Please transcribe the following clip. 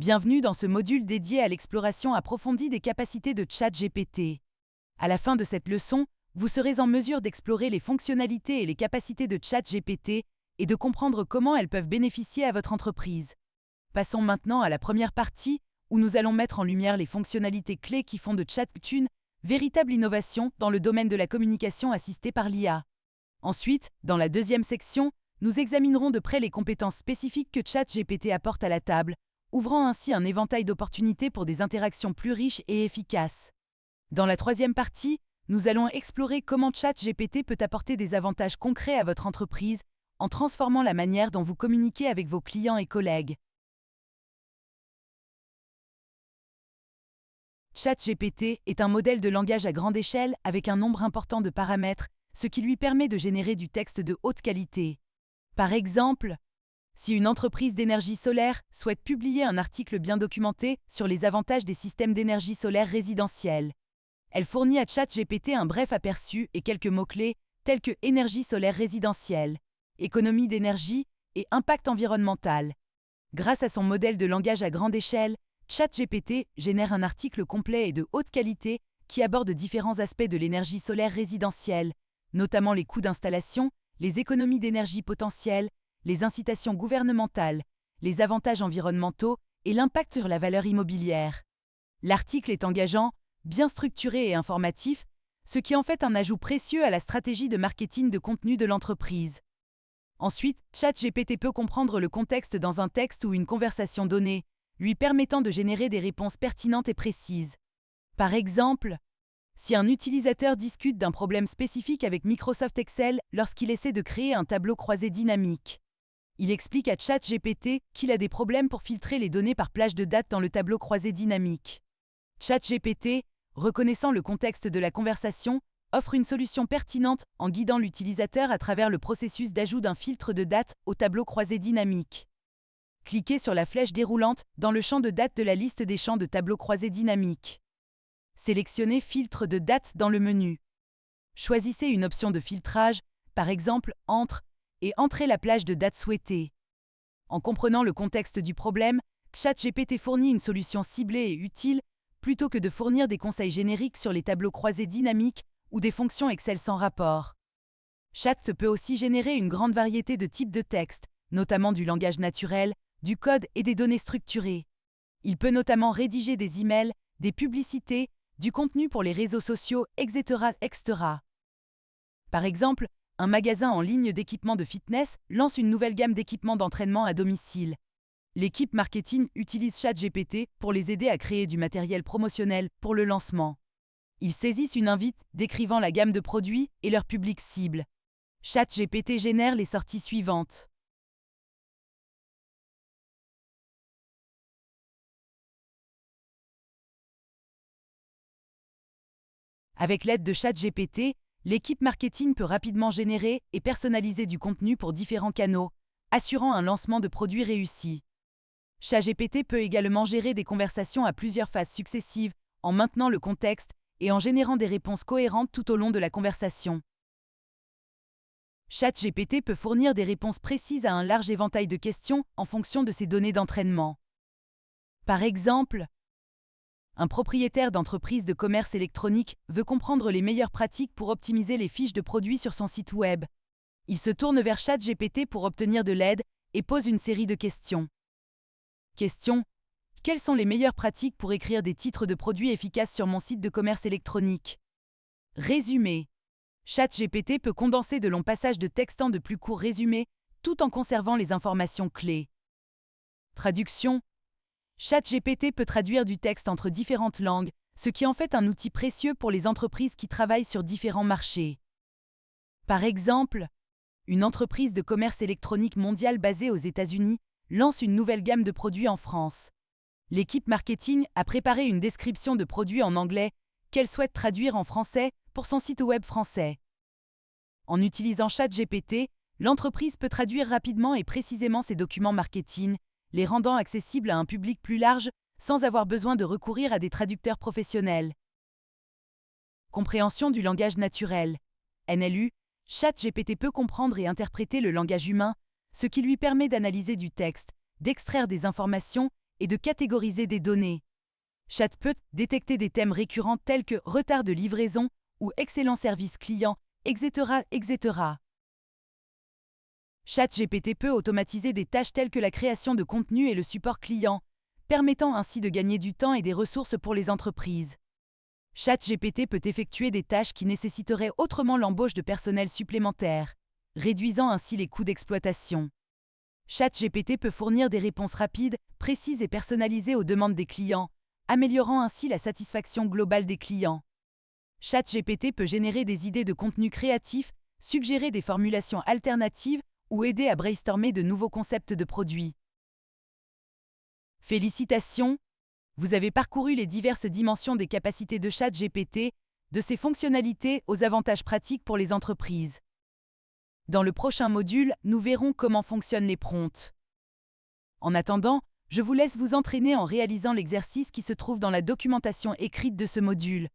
Bienvenue dans ce module dédié à l'exploration approfondie des capacités de ChatGPT. À la fin de cette leçon, vous serez en mesure d'explorer les fonctionnalités et les capacités de ChatGPT et de comprendre comment elles peuvent bénéficier à votre entreprise. Passons maintenant à la première partie, où nous allons mettre en lumière les fonctionnalités clés qui font de ChatGPT une véritable innovation dans le domaine de la communication assistée par l'IA. Ensuite, dans la deuxième section, nous examinerons de près les compétences spécifiques que ChatGPT apporte à la table, ouvrant ainsi un éventail d'opportunités pour des interactions plus riches et efficaces. Dans la troisième partie, nous allons explorer comment ChatGPT peut apporter des avantages concrets à votre entreprise en transformant la manière dont vous communiquez avec vos clients et collègues. ChatGPT est un modèle de langage à grande échelle avec un nombre important de paramètres, ce qui lui permet de générer du texte de haute qualité. Par exemple, si une entreprise d'énergie solaire souhaite publier un article bien documenté sur les avantages des systèmes d'énergie solaire résidentielle, elle fournit à ChatGPT un bref aperçu et quelques mots-clés tels que énergie solaire résidentielle, économie d'énergie et impact environnemental. Grâce à son modèle de langage à grande échelle, ChatGPT génère un article complet et de haute qualité qui aborde différents aspects de l'énergie solaire résidentielle, notamment les coûts d'installation, les économies d'énergie potentielles, les incitations gouvernementales, les avantages environnementaux et l'impact sur la valeur immobilière. L'article est engageant, bien structuré et informatif, ce qui en fait un ajout précieux à la stratégie de marketing de contenu de l'entreprise. Ensuite, ChatGPT peut comprendre le contexte dans un texte ou une conversation donnée, lui permettant de générer des réponses pertinentes et précises. Par exemple, si un utilisateur discute d'un problème spécifique avec Microsoft Excel lorsqu'il essaie de créer un tableau croisé dynamique, il explique à ChatGPT qu'il a des problèmes pour filtrer les données par plage de date dans le tableau croisé dynamique. ChatGPT, reconnaissant le contexte de la conversation, offre une solution pertinente en guidant l'utilisateur à travers le processus d'ajout d'un filtre de date au tableau croisé dynamique. Cliquez sur la flèche déroulante dans le champ de date de la liste des champs de tableau croisé dynamique. Sélectionnez Filtre de date dans le menu. Choisissez une option de filtrage, par exemple Entre, et entrez la plage de date souhaitée. En comprenant le contexte du problème, ChatGPT fournit une solution ciblée et utile plutôt que de fournir des conseils génériques sur les tableaux croisés dynamiques ou des fonctions Excel sans rapport. Chat peut aussi générer une grande variété de types de texte, notamment du langage naturel, du code et des données structurées. Il peut notamment rédiger des emails, des publicités, du contenu pour les réseaux sociaux, etc. Par exemple, un magasin en ligne d'équipements de fitness lance une nouvelle gamme d'équipements d'entraînement à domicile. L'équipe marketing utilise ChatGPT pour les aider à créer du matériel promotionnel pour le lancement. Ils saisissent une invite décrivant la gamme de produits et leur public cible. ChatGPT génère les sorties suivantes. Avec l'aide de ChatGPT, l'équipe marketing peut rapidement générer et personnaliser du contenu pour différents canaux, assurant un lancement de produits réussi. ChatGPT peut également gérer des conversations à plusieurs phases successives, en maintenant le contexte et en générant des réponses cohérentes tout au long de la conversation. ChatGPT peut fournir des réponses précises à un large éventail de questions en fonction de ses données d'entraînement. Par exemple, un propriétaire d'entreprise de commerce électronique veut comprendre les meilleures pratiques pour optimiser les fiches de produits sur son site web. Il se tourne vers ChatGPT pour obtenir de l'aide et pose une série de questions. Question: quelles sont les meilleures pratiques pour écrire des titres de produits efficaces sur mon site de commerce électronique? Résumé. ChatGPT peut condenser de longs passages de texte en de plus courts résumés, tout en conservant les informations clés. Traduction. ChatGPT peut traduire du texte entre différentes langues, ce qui en fait un outil précieux pour les entreprises qui travaillent sur différents marchés. Par exemple, une entreprise de commerce électronique mondiale basée aux États-Unis lance une nouvelle gamme de produits en France. L'équipe marketing a préparé une description de produits en anglais qu'elle souhaite traduire en français pour son site web français. En utilisant ChatGPT, l'entreprise peut traduire rapidement et précisément ses documents marketing, les rendant accessibles à un public plus large sans avoir besoin de recourir à des traducteurs professionnels. Compréhension du langage naturel. NLU, ChatGPT peut comprendre et interpréter le langage humain, ce qui lui permet d'analyser du texte, d'extraire des informations et de catégoriser des données. Chat peut détecter des thèmes récurrents tels que retard de livraison ou excellent service client, etc., etc. ChatGPT peut automatiser des tâches telles que la création de contenu et le support client, permettant ainsi de gagner du temps et des ressources pour les entreprises. ChatGPT peut effectuer des tâches qui nécessiteraient autrement l'embauche de personnel supplémentaire, réduisant ainsi les coûts d'exploitation. ChatGPT peut fournir des réponses rapides, précises et personnalisées aux demandes des clients, améliorant ainsi la satisfaction globale des clients. ChatGPT peut générer des idées de contenu créatif, suggérer des formulations alternatives ou aider à brainstormer de nouveaux concepts de produits. Félicitations! Vous avez parcouru les diverses dimensions des capacités de ChatGPT, de ses fonctionnalités aux avantages pratiques pour les entreprises. Dans le prochain module, nous verrons comment fonctionnent les prompts. En attendant, je vous laisse vous entraîner en réalisant l'exercice qui se trouve dans la documentation écrite de ce module.